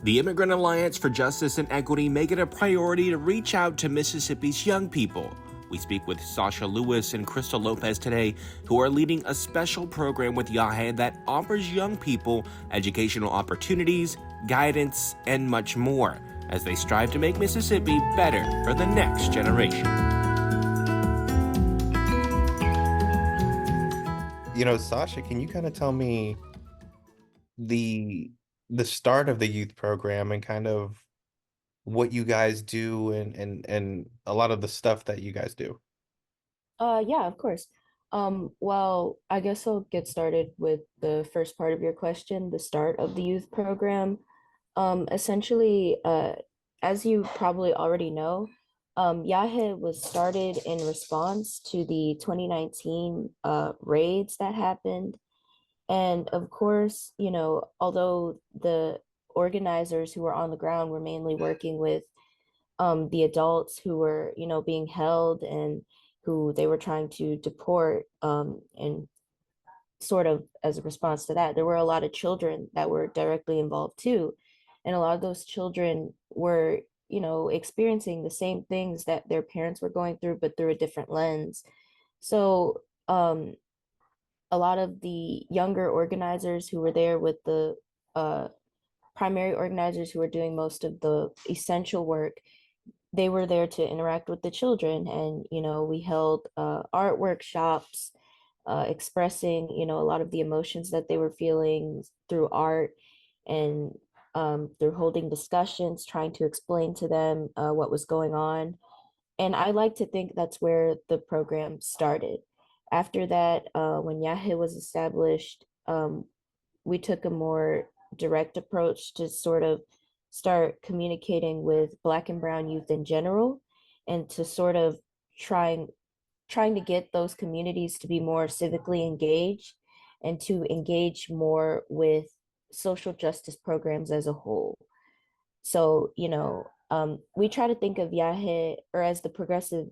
The Immigrant Alliance for Justice and Equity make it a priority to reach out to Mississippi's young people. We speak with Sasha Lewis and Crystal Lopez today, who are leading a special program with IAJE that offers young people educational opportunities, guidance, and much more as they strive to make Mississippi better for the next generation. Sasha, can you kind of tell me the the start of the youth program and kind of what you guys do and a lot of the stuff that you guys do? Yeah, of course. Well, I guess I'll get started with the first part of your question, the start of the youth program. Essentially, as you probably already know, IAJE was started in response to the 2019 raids that happened. And of course, although the organizers who were on the ground were mainly working with the adults who were, being held and who they were trying to deport, and sort of as a response to that, there were a lot of children that were directly involved too. And a lot of those children were, experiencing the same things that their parents were going through, but through a different lens. So, a lot of the younger organizers who were there with the uh, primary organizers who were doing most of the essential work, they were there to interact with the children. And we held art workshops, expressing a lot of the emotions that they were feeling through art, and through holding discussions, trying to explain to them what was going on. And I like to think that's where the program started. After that, when IAJE was established, we took a more direct approach to sort of start communicating with Black and Brown youth in general, and to sort of trying trying to get those communities to be more civically engaged and to engage more with social justice programs as a whole. So, we try to think of IAJE, or as the progressive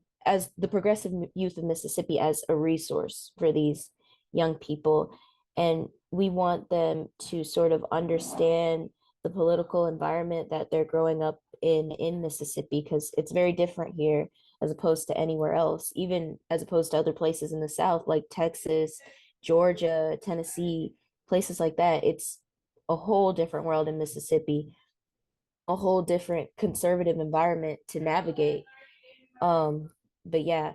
youth of Mississippi, as a resource for these young people. And we want them to sort of understand the political environment that they're growing up in Mississippi, because it's very different here as opposed to anywhere else, even as opposed to other places in the South, like Texas, Georgia, Tennessee, places like that. It's a whole different world in Mississippi, a whole different conservative environment to navigate. Um, but yeah,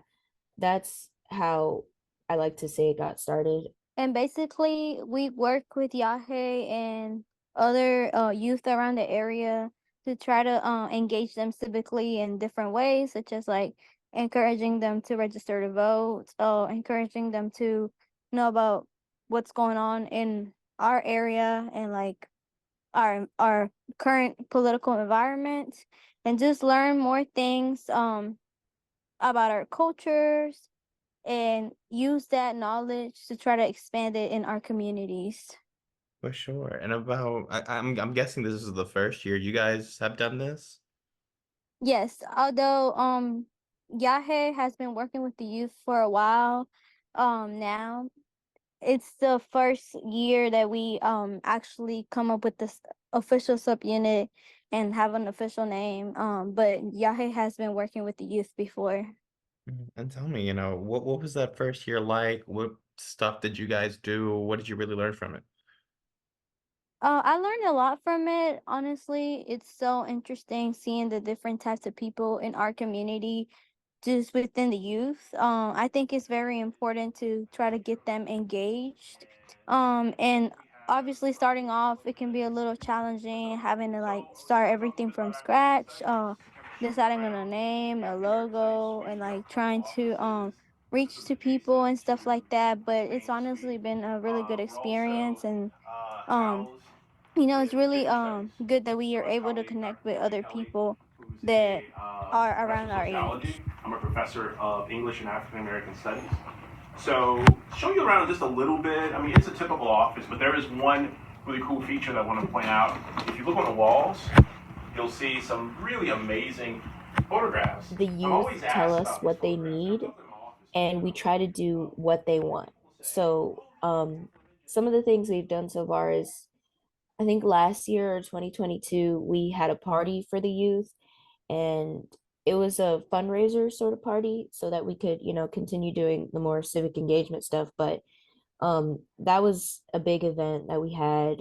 that's how I like to say it got started. And basically, we work with IAJE and other youth around the area to try to engage them civically in different ways, such as like encouraging them to register to vote, encouraging them to know about what's going on in our area and like our current political environment, and just learn more things about our cultures and use that knowledge to try to expand it in our communities. For sure. And I'm guessing this is the first year you guys have done this. Yes, although IAJE has been working with the youth for a while now, it's the first year that we actually come up with this official subunit and have an official name. But IAJE has been working with the youth before. And tell me, what was that first year like? What stuff did you guys do? What did you really learn from it? I learned a lot from it. Honestly, it's so interesting seeing the different types of people in our community just within the youth. I think it's very important to try to get them engaged. And obviously, starting off, it can be a little challenging having to like start everything from scratch, deciding on a name, a logo, and like trying to reach to people and stuff like that. But it's honestly been a really good experience, and um it's really good that we are able to connect with other people that are Professor around of our sociology. age. I'm a professor of English and African American studies. So, show you around just a little bit. I mean, it's a typical office, but there is one really cool feature that I want to point out. If you look on the walls, you'll see some really amazing photographs. The I'm youth always tell asked us about these what they photographs. Now, it need, comes in my office too. and we try to do what they want. So, some of the things we've done so far is I think last year or 2022, we had a party for the youth, and it was a fundraiser sort of party so that we could, continue doing the more civic engagement stuff. But that was a big event that we had,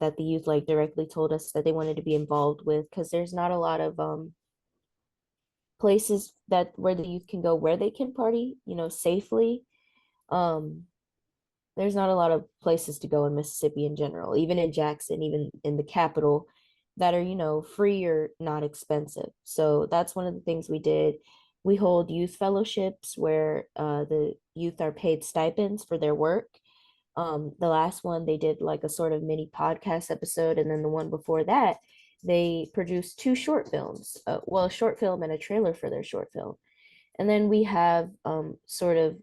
that the youth like directly told us that they wanted to be involved with, because there's not a lot of places that where the youth can go where they can party, safely. Um, there's not a lot of places to go in Mississippi in general, even in Jackson, even in the capital, that are, free or not expensive. So that's one of the things we did. We hold youth fellowships where the youth are paid stipends for their work. The last one they did like a sort of mini podcast episode, and then the one before that, they produced two short films. Well, a short film and a trailer for their short film. And then we have sort of,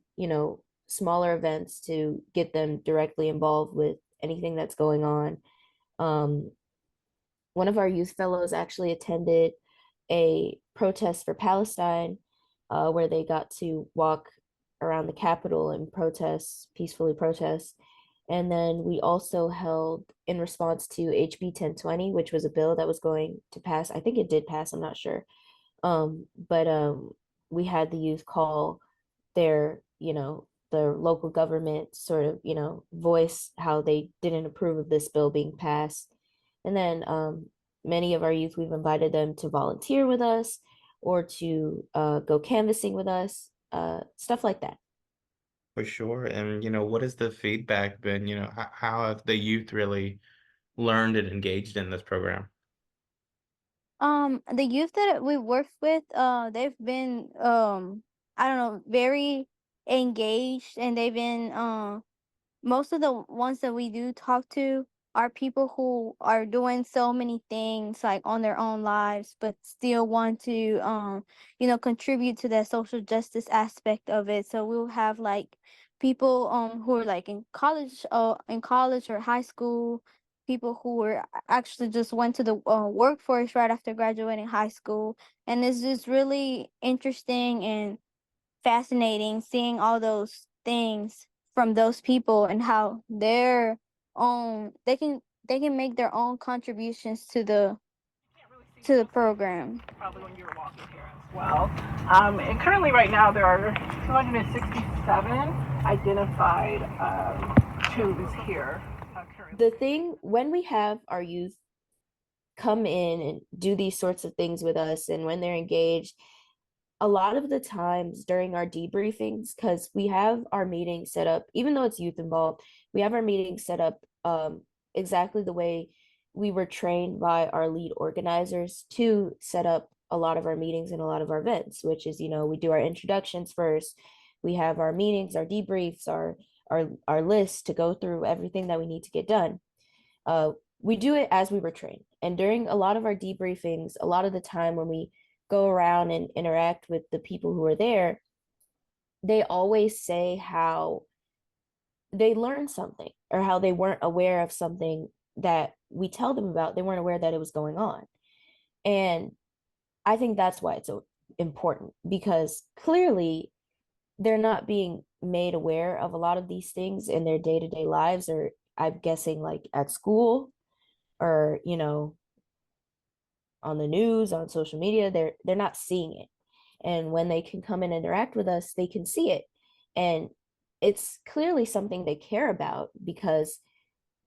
smaller events to get them directly involved with anything that's going on. Um, One of our youth fellows actually attended a protest for Palestine, where they got to walk around the Capitol and protest, peacefully protest. And then we also held, in response to HB 1020, which was a bill that was going to pass. I think it did pass, I'm not sure. But we had the youth call their local government, sort of, voice how they didn't approve of this bill being passed. And then many of our youth, we've invited them to volunteer with us or to go canvassing with us, stuff like that. For sure. And, what has the feedback been? How have the youth really learned and engaged in this program? The youth that we work with, they've been, I don't know, very engaged, and they've been, most of the ones that we do talk to are people who are doing so many things like on their own lives, but still want to, contribute to that social justice aspect of it. So we'll have like people who are like in college or high school, people who were actually just went to the workforce right after graduating high school, and it's just really interesting and fascinating seeing all those things from those people and how their own they can make their own contributions to the program. Probably when you were walking here as well. And currently, right now, there are 267 identified tubes here. The thing, when we have our youth come in and do these sorts of things with us, and when they're engaged, a lot of the times during our debriefings, because we have our meetings set up, even though it's youth involved, we have our meetings set up exactly the way we were trained by our lead organizers to set up a lot of our meetings and a lot of our events, which is, we do our introductions first. We have our meetings, our debriefs, our list to go through everything that we need to get done. Uh, we do it as we were trained. And during a lot of our debriefings, a lot of the time when we go around and interact with the people who are there, they always say how they learned something or how they weren't aware of something that we tell them about. They weren't aware that it was going on. And I think that's why it's so important, because clearly they're not being made aware of a lot of these things in their day-to-day lives, or I'm guessing like at school, or on the news, on social media. They're not seeing it. And when they can come and interact with us, they can see it. And it's clearly something they care about, because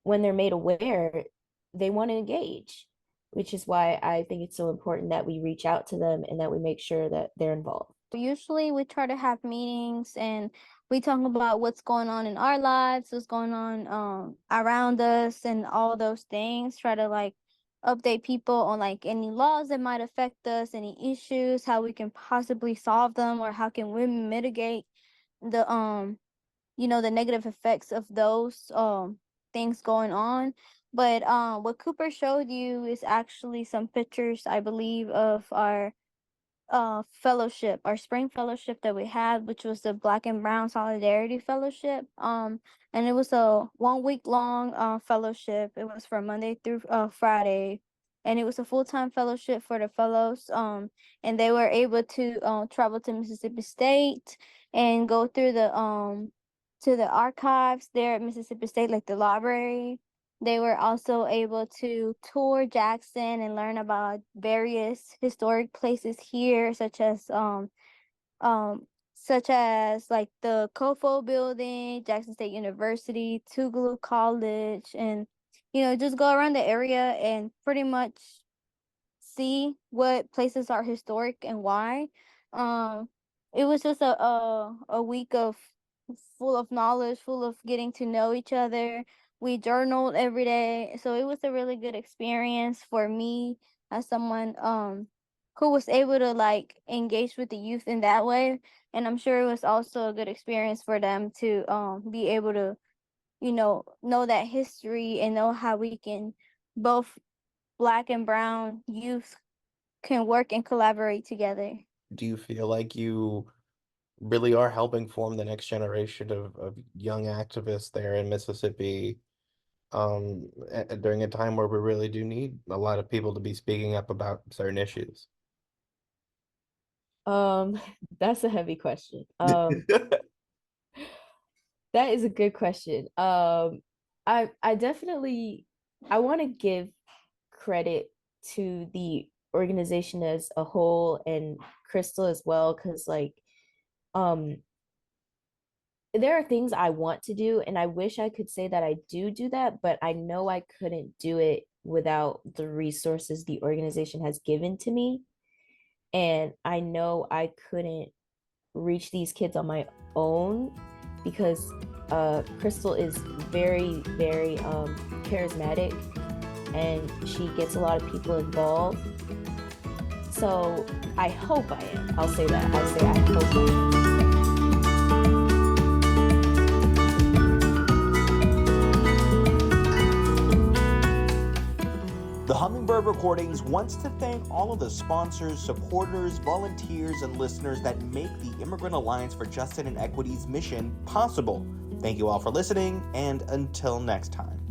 when they're made aware, they want to engage, which is why I think it's so important that we reach out to them and that we make sure that they're involved. Usually we try to have meetings and we talk about what's going on in our lives, what's going on around us and all those things. Try to like update people on like any laws that might affect us, any issues, how we can possibly solve them, or how can we mitigate the the negative effects of those things going on. But what Cooper showed you is actually some pictures, I believe, of our fellowship, our spring fellowship that we had, which was the Black and Brown Solidarity Fellowship. And it was a 1 week long fellowship. It was from Monday through Friday, and it was a full-time fellowship for the fellows. And they were able to travel to Mississippi State and go through the to the archives there at Mississippi State, like the library. They were also able to tour Jackson and learn about various historic places here, such as like the Kofo building, Jackson State University, Tougaloo College, and just go around the area and pretty much see what places are historic and why. Um, it was just a week of full of knowledge, full of getting to know each other. We journaled every day, so it was a really good experience for me as someone who was able to like engage with the youth in that way. And I'm sure it was also a good experience for them to be able to know that history and know how we can both Black and brown youth can work and collaborate together. Do you feel like you really are helping form the next generation of young activists there in Mississippi, during a time where we really do need a lot of people to be speaking up about certain issues? Um, that's a heavy question. That is a good question. I definitely I want to give credit to the organization as a whole and Crystal as well, because um there are things I want to do and I wish I could say that I do that, but I know I couldn't do it without the resources the organization has given to me. And I know I couldn't reach these kids on my own because Crystal is very, very charismatic and she gets a lot of people involved. So I hope I am. I'll say that. I say I hope I am. The Hummingbird Recordings wants to thank all of the sponsors, supporters, volunteers, and listeners that make the Immigrant Alliance for Justice and Equity's mission possible. Thank you all for listening, and until next time.